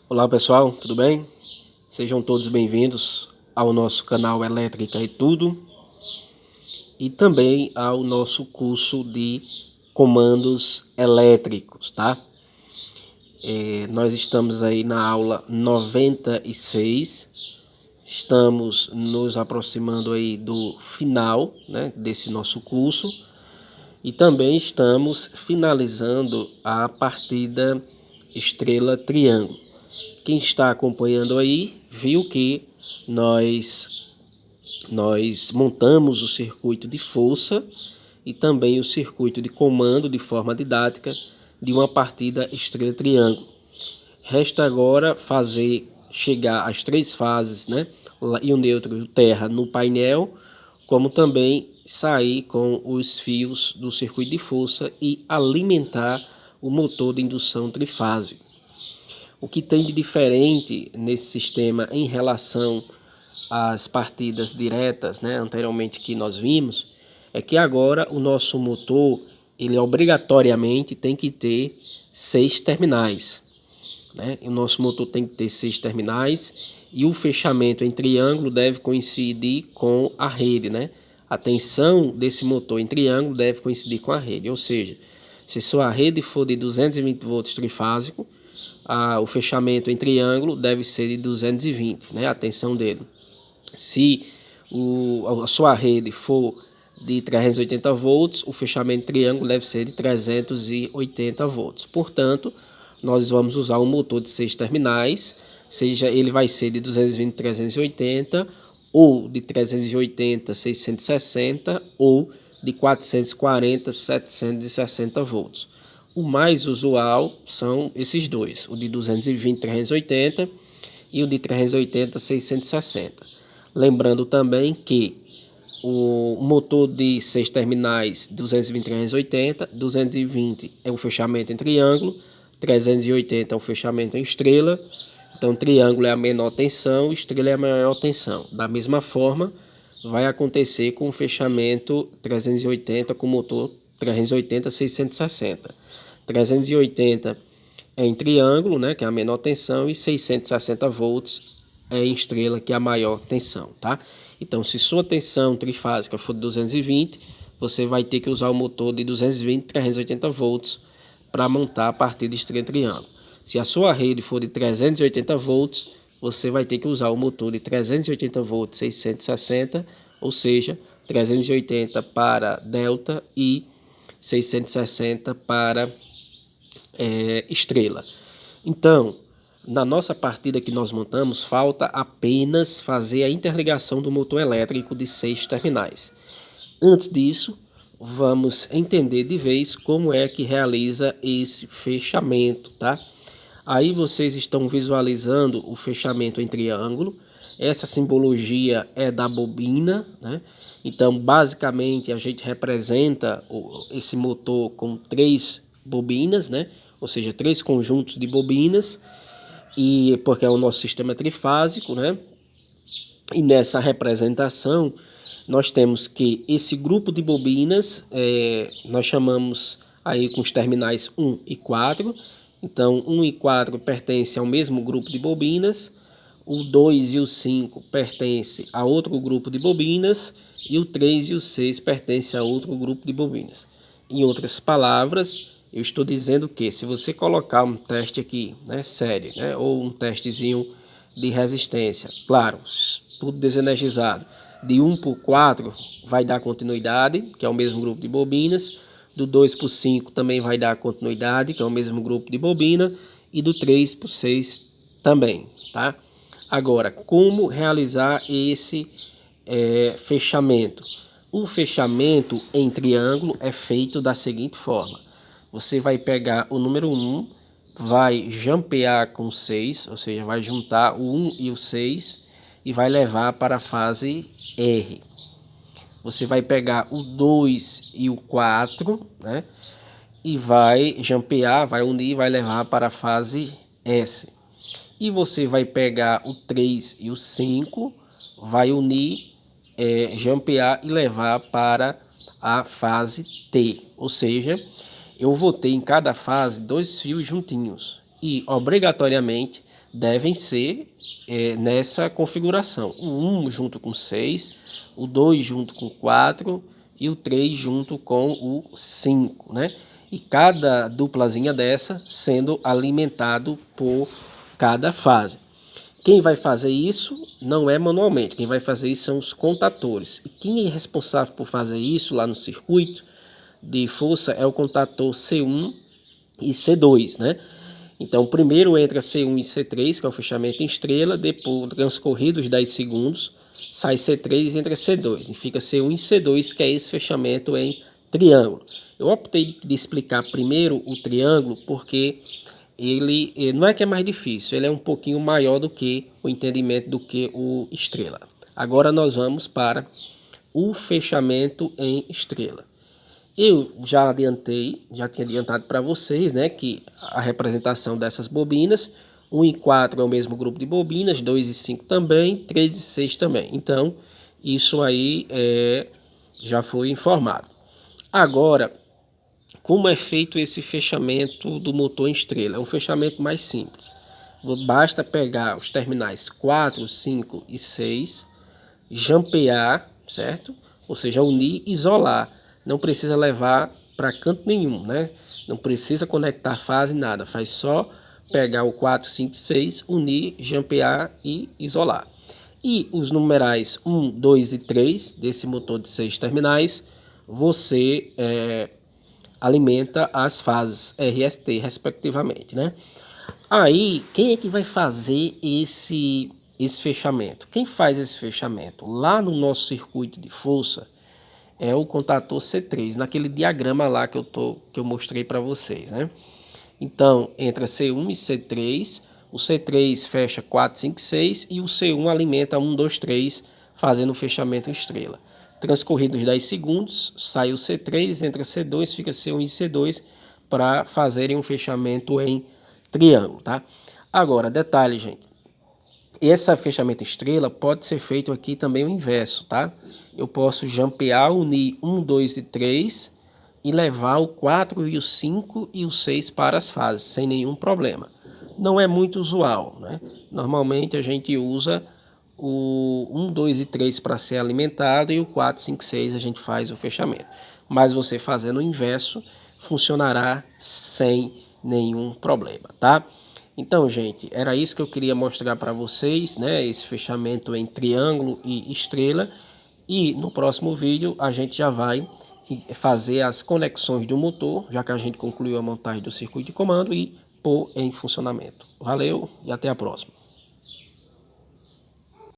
Olá pessoal, tudo bem? Sejam todos bem-vindos ao nosso canal Elétrica e Tudo e também ao nosso curso de comandos elétricos, tá? Nós estamos aí na aula 96, estamos nos aproximando aí do final, né, desse nosso curso e também estamos finalizando a partida estrela triângulo. Quem está acompanhando aí viu que nós montamos o circuito de força e também o circuito de comando de forma didática de uma partida estrela triângulo. Resta agora fazer chegar as três fases, né, e o neutro e o terra no painel, como também sair com os fios do circuito de força e alimentar o motor de indução trifásico. O que tem de diferente nesse sistema em relação às partidas diretas, né, anteriormente que nós vimos, é que agora o nosso motor, ele obrigatoriamente tem que ter 6 terminais, né? O nosso motor tem que ter 6 terminais e o fechamento em triângulo deve coincidir com a rede, né? A tensão desse motor em triângulo deve coincidir com a rede, ou seja, se sua rede for de 220 volts trifásico, o fechamento em triângulo deve ser de 220, né, a tensão dele. Se a sua rede for de 380 volts, o fechamento em triângulo deve ser de 380 volts. Portanto, nós vamos usar um motor de 6 terminais, seja ele vai ser de 220 a 380, ou de 380 a 660, ou de 440 a 760 volts. O mais usual são esses dois, o de 220 a 380 e o de 380 a 660. Lembrando também que o motor de 6 terminais 220 a 380, 220 é o fechamento em triângulo, 380 é o fechamento em estrela. Então triângulo é a menor tensão, estrela é a maior tensão. Da mesma forma, vai acontecer com o fechamento 380 com o motor 380 a 660. 380 é em triângulo, né, que é a menor tensão, e 660 volts é em estrela, que é a maior tensão, tá? Então, se sua tensão trifásica for de 220, você vai ter que usar o motor de 220 380 volts para montar a partida estrela triângulo. Se a sua rede for de 380 volts, você vai ter que usar o motor de 380 volts 660, ou seja, 380 para delta e 660 para estrela. Então, na nossa partida que nós montamos, falta apenas fazer a interligação do motor elétrico de 6 terminais. Antes disso, vamos entender de vez como é que realiza esse fechamento, tá? Aí vocês estão visualizando o fechamento em triângulo. Essa simbologia é da bobina, né? Então, basicamente, a gente representa esse motor com 3 bobinas, né? Ou seja, 3 conjuntos de bobinas, e porque é o nosso sistema trifásico, né? E nessa representação, nós temos que esse grupo de bobinas, nós chamamos aí com os terminais 1 e 4. Então, 1 e 4 pertencem ao mesmo grupo de bobinas, o 2 e o 5 pertencem a outro grupo de bobinas, e o 3 e o 6 pertencem a outro grupo de bobinas. Em outras palavras, eu estou dizendo que se você colocar um teste aqui, né, série, né, ou um testezinho de resistência, claro, tudo desenergizado, de 1 por 4 vai dar continuidade, que é o mesmo grupo de bobinas, do 2 por 5 também vai dar continuidade, que é o mesmo grupo de bobina, e do 3 por 6 também, tá? Agora, como realizar esse fechamento? O fechamento em triângulo é feito da seguinte forma: você vai pegar o número 1, vai jampear com 6, ou seja, vai juntar o 1 e o 6 e vai levar para a fase R. Você vai pegar o 2 e o 4, né? E vai jampear, vai unir, vai levar para a fase S. E você vai pegar o 3 e o 5, vai unir, jampear e levar para a fase T. Ou seja, eu vou ter em cada fase 2 fios juntinhos. e obrigatoriamente devem ser nessa configuração. O 1 junto com 6, o 2 junto com 4 e o 3 junto com o 5, né? E cada duplazinha dessa sendo alimentado por cada fase. Quem vai fazer isso não é manualmente, quem vai fazer isso são os contadores. E quem é responsável por fazer isso lá no circuito de força é o contador C1 e C2, né? Então, primeiro entra C1 e C3, que é o fechamento em estrela, depois, transcorridos 10 segundos, sai C3 e entra C2, e fica C1 e C2, que é esse fechamento em triângulo. Eu optei de explicar primeiro o triângulo, porque ele não é que é mais difícil, ele é um pouquinho maior do que o entendimento do que o estrela. Agora nós vamos para o fechamento em estrela. Eu já tinha adiantado para vocês, né, que a representação dessas bobinas, 1 e 4 é o mesmo grupo de bobinas, 2 e 5 também, 3 e 6 também. Então, isso aí já foi informado. Agora, como é feito esse fechamento do motor em estrela? É um fechamento mais simples. Basta pegar os terminais 4, 5 e 6, jampear, certo? Ou seja, unir e isolar. Não precisa levar para canto nenhum, né? Não precisa conectar fase, nada. Faz só pegar o 4, 5 e 6, unir, jampear e isolar. E os numerais 1, 2 e 3 desse motor de 6 terminais, você alimenta as fases RST, respectivamente, né? Aí, quem é que vai fazer esse fechamento? Quem faz esse fechamento? Lá no nosso circuito de força, é o contador C3, naquele diagrama lá que eu mostrei para vocês, né? Então, entra C1 e C3, o C3 fecha 4, 5, 6 e o C1 alimenta 1, 2, 3, fazendo o fechamento em estrela. Transcorridos 10 segundos, sai o C3, entra C2, fica C1 e C2 para fazerem um fechamento em triângulo, tá? Agora, detalhe, gente. Esse fechamento em estrela pode ser feito aqui também o inverso, tá? Eu posso jampear, unir 1, 2 e 3 e levar o 4 e o 5 e o 6 para as fases, sem nenhum problema. Não é muito usual, né? Normalmente a gente usa o 1, 2 e 3 para ser alimentado e o 4, 5, 6 a gente faz o fechamento. Mas você fazendo o inverso, funcionará sem nenhum problema, tá? Então, gente, era isso que eu queria mostrar para vocês, né? Esse fechamento em triângulo e estrela. E no próximo vídeo a gente já vai fazer as conexões do motor, já que a gente concluiu a montagem do circuito de comando e pôr em funcionamento. Valeu e até a próxima.